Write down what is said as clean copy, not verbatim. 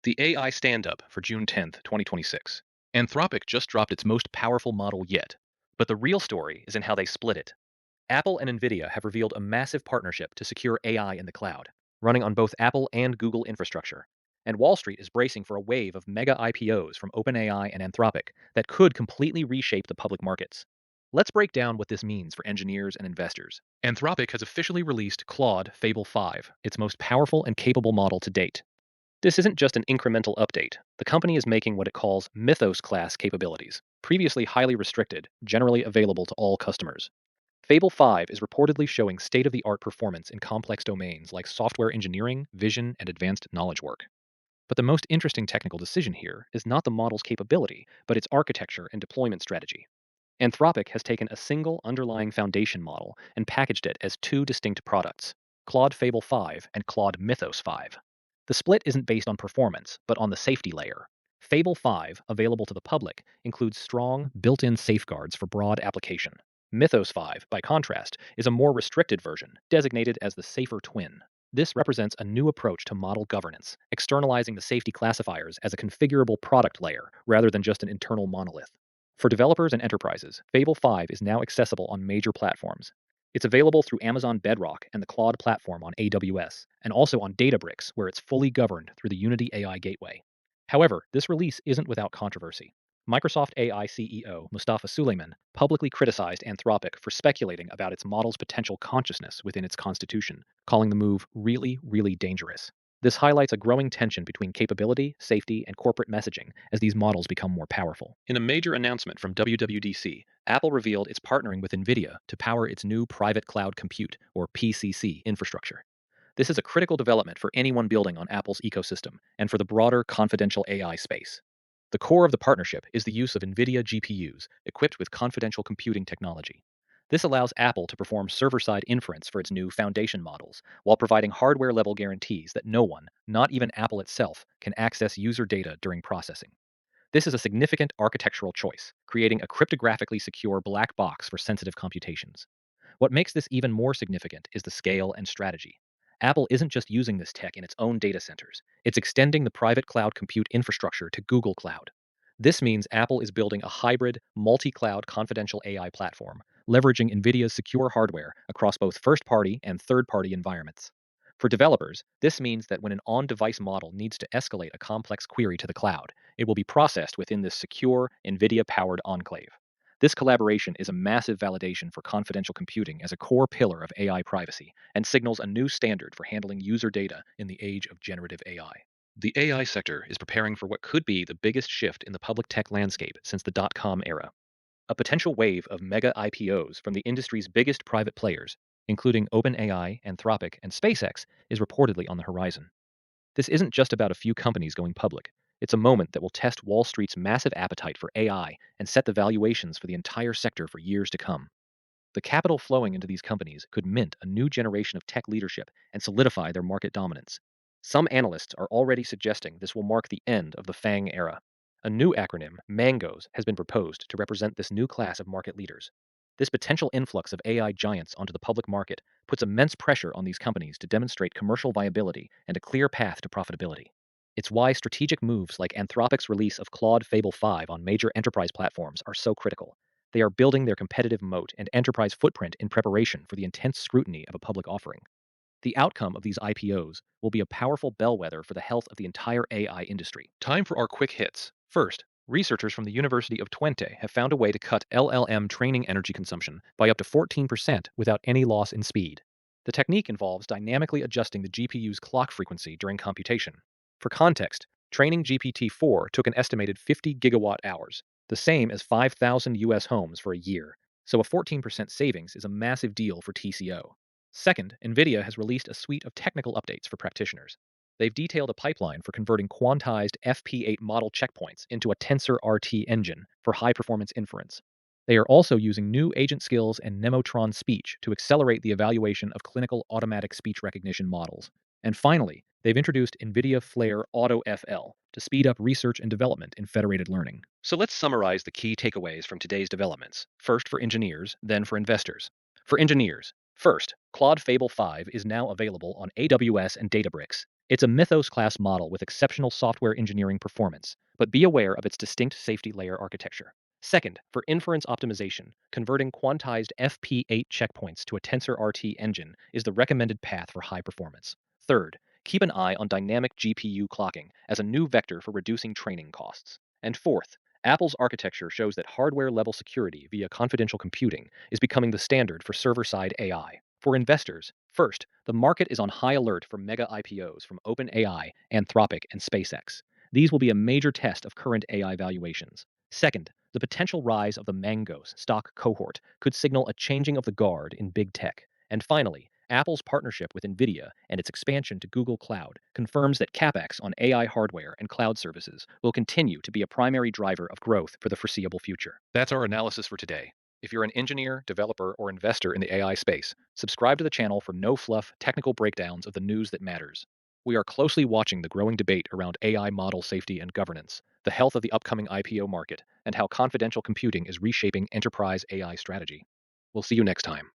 The AI Standup for June 10th, 2026. Anthropic just dropped its most powerful model yet, but the real story is in how they split it. Apple and NVIDIA have revealed a massive partnership to secure AI in the cloud, running on both Apple and Google infrastructure. And Wall Street is bracing for a wave of mega IPOs from OpenAI and Anthropic that could completely reshape the public markets. Let's break down what this means for engineers and investors. Anthropic has officially released Claude Fable 5, its most powerful and capable model to date. This isn't just an incremental update. The company is making what it calls Mythos-class capabilities, previously highly restricted, generally available to all customers. Fable 5 is reportedly showing state-of-the-art performance in complex domains like software engineering, vision, and advanced knowledge work. But the most interesting technical decision here is not the model's capability, but its architecture and deployment strategy. Anthropic has taken a single underlying foundation model and packaged it as two distinct products, Claude Fable 5 and Claude Mythos 5. The split isn't based on performance, but on the safety layer. Fable 5, available to the public, includes strong, built-in safeguards for broad application. Mythos 5, by contrast, is a more restricted version, designated as the safer twin. This represents a new approach to model governance, externalizing the safety classifiers as a configurable product layer rather than just an internal monolith. For developers and enterprises, Fable 5 is now accessible on major platforms. It's available through Amazon Bedrock and the Claude platform on AWS, and also on Databricks, where it's fully governed through the Unity AI Gateway. However, this release isn't without controversy. Microsoft AI CEO Mustafa Suleyman publicly criticized Anthropic for speculating about its model's potential consciousness within its constitution, calling the move really, really dangerous. This highlights a growing tension between capability, safety, and corporate messaging as these models become more powerful. In a major announcement from WWDC, Apple revealed it's partnering with NVIDIA to power its new private cloud compute, or PCC, infrastructure. This is a critical development for anyone building on Apple's ecosystem and for the broader confidential AI space. The core of the partnership is the use of NVIDIA GPUs equipped with confidential computing technology. This allows Apple to perform server-side inference for its new foundation models, while providing hardware-level guarantees that no one, not even Apple itself, can access user data during processing. This is a significant architectural choice, creating a cryptographically secure black box for sensitive computations. What makes this even more significant is the scale and strategy. Apple isn't just using this tech in its own data centers, it's extending the private cloud compute infrastructure to Google Cloud. This means Apple is building a hybrid, multi-cloud confidential AI platform, leveraging NVIDIA's secure hardware across both first-party and third-party environments. For developers, this means that when an on-device model needs to escalate a complex query to the cloud, it will be processed within this secure, NVIDIA-powered enclave. This collaboration is a massive validation for confidential computing as a core pillar of AI privacy and signals a new standard for handling user data in the age of generative AI. The AI sector is preparing for what could be the biggest shift in the public tech landscape since the dot-com era. A potential wave of mega IPOs from the industry's biggest private players, including OpenAI, Anthropic, and SpaceX, is reportedly on the horizon. This isn't just about a few companies going public. It's a moment that will test Wall Street's massive appetite for AI and set the valuations for the entire sector for years to come. The capital flowing into these companies could mint a new generation of tech leadership and solidify their market dominance. Some analysts are already suggesting this will mark the end of the FANG era. A new acronym, MANGOS, has been proposed to represent this new class of market leaders. This potential influx of AI giants onto the public market puts immense pressure on these companies to demonstrate commercial viability and a clear path to profitability. It's why strategic moves like Anthropic's release of Claude Fable 5 on major enterprise platforms are so critical. They are building their competitive moat and enterprise footprint in preparation for the intense scrutiny of a public offering. The outcome of these IPOs will be a powerful bellwether for the health of the entire AI industry. Time for our quick hits. First, researchers from the University of Twente have found a way to cut LLM training energy consumption by up to 14% without any loss in speed. The technique involves dynamically adjusting the GPU's clock frequency during computation. For context, training GPT-4 took an estimated 50 gigawatt hours, the same as 5,000 US homes for a year, so a 14% savings is a massive deal for TCO. Second, NVIDIA has released a suite of technical updates for practitioners. They've detailed a pipeline for converting quantized FP8 model checkpoints into a TensorRT engine for high-performance inference. They are also using new agent skills and Nemotron speech to accelerate the evaluation of clinical automatic speech recognition models. And finally, they've introduced NVIDIA Flare AutoFL to speed up research and development in federated learning. So let's summarize the key takeaways from today's developments, first for engineers, then for investors. For engineers, first, Claude Fable 5 is now available on AWS and Databricks, It's a Mythos-class model with exceptional software engineering performance, but be aware of its distinct safety layer architecture. Second, for inference optimization, converting quantized FP8 checkpoints to a TensorRT engine is the recommended path for high performance. Third, keep an eye on dynamic GPU clocking as a new vector for reducing training costs. And fourth, Apple's architecture shows that hardware-level security via confidential computing is becoming the standard for server-side AI. For investors, first, the market is on high alert for mega-IPOs from OpenAI, Anthropic, and SpaceX. These will be a major test of current AI valuations. Second, the potential rise of the Mangos stock cohort could signal a changing of the guard in big tech. And finally, Apple's partnership with NVIDIA and its expansion to Google Cloud confirms that CapEx on AI hardware and cloud services will continue to be a primary driver of growth for the foreseeable future. That's our analysis for today. If you're an engineer, developer, or investor in the AI space, subscribe to the channel for no-fluff technical breakdowns of the news that matters. We are closely watching the growing debate around AI model safety and governance, the health of the upcoming IPO market, and how confidential computing is reshaping enterprise AI strategy. We'll see you next time.